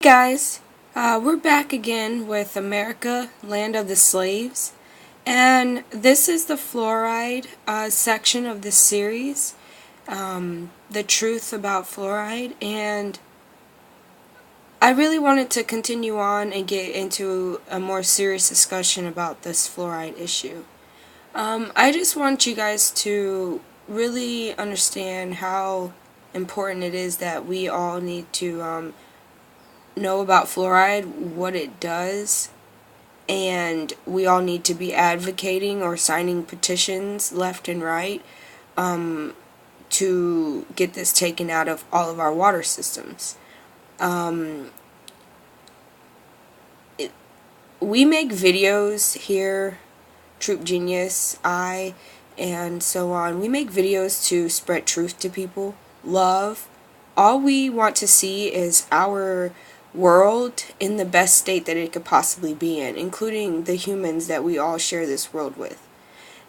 Guys, we're back again with America, Land of the Slaves, and this is the fluoride section of this series, the truth about fluoride, and I really wanted to continue on and get into a more serious discussion about this fluoride issue. I just want you guys to really understand how important it is that we all need to know about fluoride, what it does, and we all need to be advocating or signing petitions left and right to get this taken out of all of our water systems. We make videos here, Troop Genius, and so on. We make videos to spread truth to people, love. All we want to see is our world in the best state that it could possibly be in, including the humans that we all share this world with.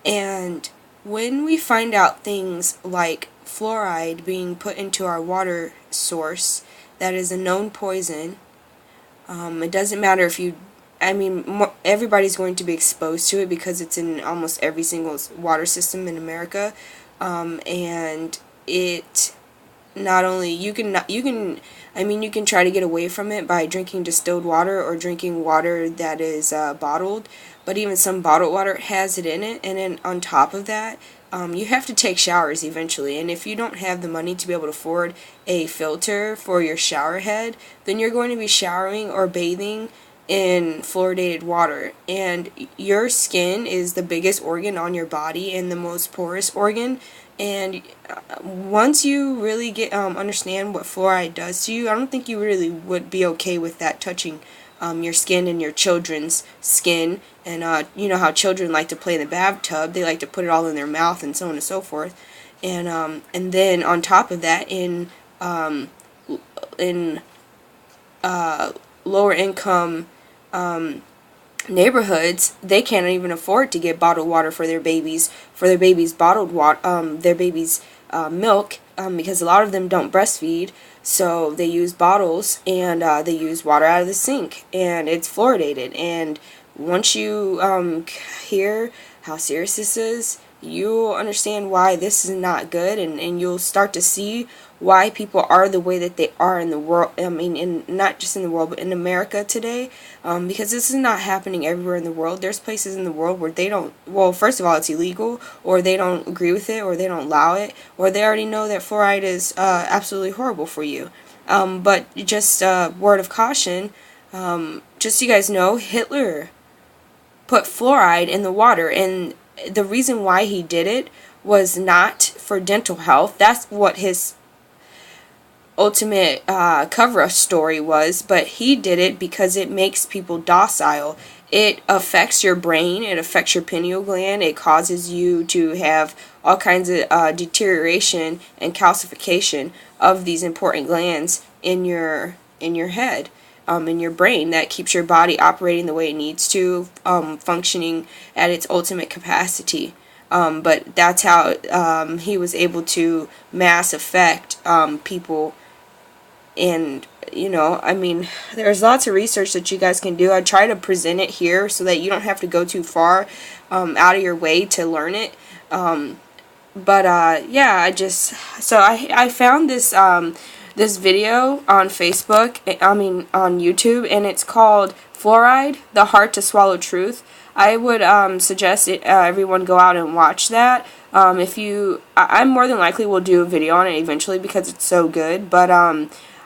And when we find out things like fluoride being put into our water source that is a known poison, it doesn't matter if you, everybody's going to be exposed to it because it's in almost every single water system in America, and it not only you can try to get away from it by drinking distilled water or drinking water that is bottled, but even some bottled water has it in it, and then on top of that, you have to take showers eventually, and if you don't have the money to be able to afford a filter for your shower head, then you're going to be showering or bathing in fluoridated water, and your skin is the biggest organ on your body and the most porous organ. And once you really get understand what fluoride does to you, I don't think you really would be okay with that touching your skin and your children's skin. And you know how children like to play in the bathtub; they like to put it all in their mouth and so on and so forth. And then on top of that, in lower income neighborhoods, they can't even afford to get bottled water for their babies, bottled water, their babies milk, because a lot of them don't breastfeed, so they use bottles, and they use water out of the sink, and it's fluoridated. And once you hear how serious this is, you'll understand why this is not good, and you'll start to see why people are the way that they are in the world. Not just in the world, but in America today, because this is not happening everywhere in the world. There's places in the world where they don't, well, first of all, it's illegal, or they don't agree with it, or they don't allow it, or they already know that fluoride is absolutely horrible for you. But just a word of caution, just so you guys know, Hitler put fluoride in the water, and the reason why he did it was not for dental health. That's what his ultimate cover-up story was, but he did it because it makes people docile. It affects your brain, it affects your pineal gland, it causes you to have all kinds of deterioration and calcification of these important glands in your head, in your brain, that keeps your body operating the way it needs to, functioning at its ultimate capacity. But that's how he was able to mass affect people. And there's lots of research that you guys can do. I try to present it here so that you don't have to go too far out of your way to learn it. Yeah, I found this this video on Facebook, on YouTube, and it's called Fluoride, the Hard to Swallow Truth. I would suggest everyone go out and watch that. I more than likely will do a video on it eventually because it's so good, but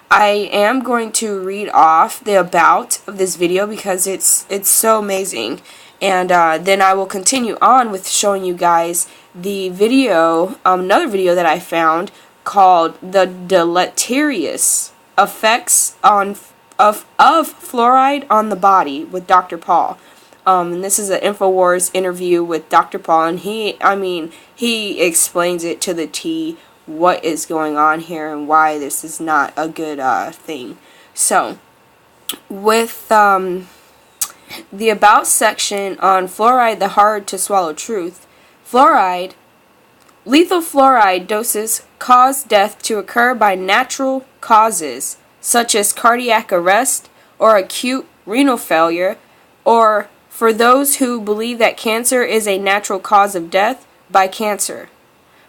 I am going to read off the about of this video because it's so amazing, and then I will continue on with showing you guys the video, another video that I found called "The Deleterious Effects of Fluoride on the Body" with Dr. Paul. And this is an InfoWars interview with Dr. Paul, and he explains it to the T what is going on here and why this is not a good thing. So, with the About section on fluoride, the hard to swallow truth, fluoride, lethal fluoride doses cause death to occur by natural causes such as cardiac arrest or acute renal failure, or for those who believe that cancer is a natural cause of death by cancer.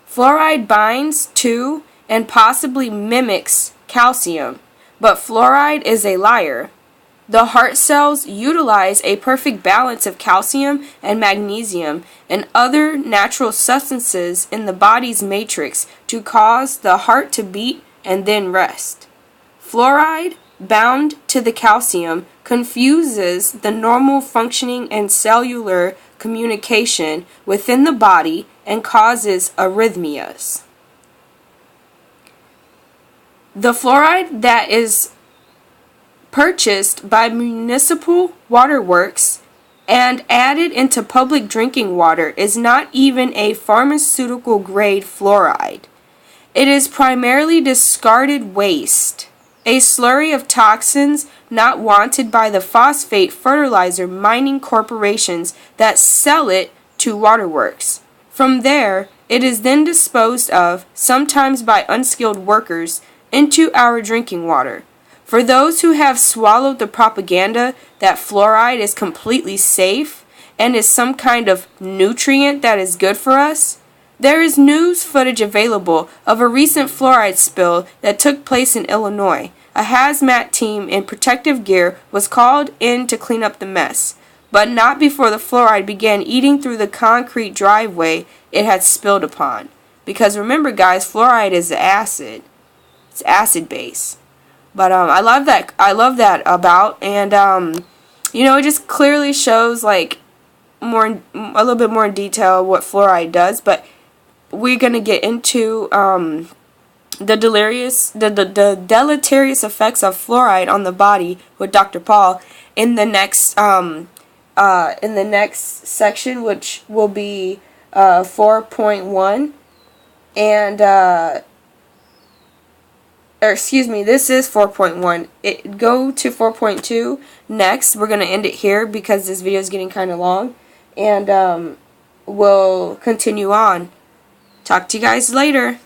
Fluoride binds to and possibly mimics calcium, but fluoride is a liar. The heart cells utilize a perfect balance of calcium and magnesium and other natural substances in the body's matrix to cause the heart to beat and then rest. Fluoride, bound to the calcium, confuses the normal functioning and cellular communication within the body and causes arrhythmias. The fluoride that is purchased by municipal waterworks and added into public drinking water is not even a pharmaceutical grade fluoride. It is primarily discarded waste, a slurry of toxins not wanted by the phosphate fertilizer mining corporations that sell it to waterworks. From there, it is then disposed of, sometimes by unskilled workers, into our drinking water. For those who have swallowed the propaganda that fluoride is completely safe and is some kind of nutrient that is good for us, there is news footage available of a recent fluoride spill that took place in Illinois. A hazmat team in protective gear was called in to clean up the mess, but not before the fluoride began eating through the concrete driveway it had spilled upon. Because remember, guys, fluoride is acid. It's acid base. But I love that about, and it just clearly shows like a little bit more in detail what fluoride does. But we're gonna get into the deleterious effects of fluoride on the body with Dr. Paul in the next section, which will be 4.1, and this is 4.1. Go to 4.2 next. We're going to end it here because this video is getting kind of long. And we'll continue on. Talk to you guys later.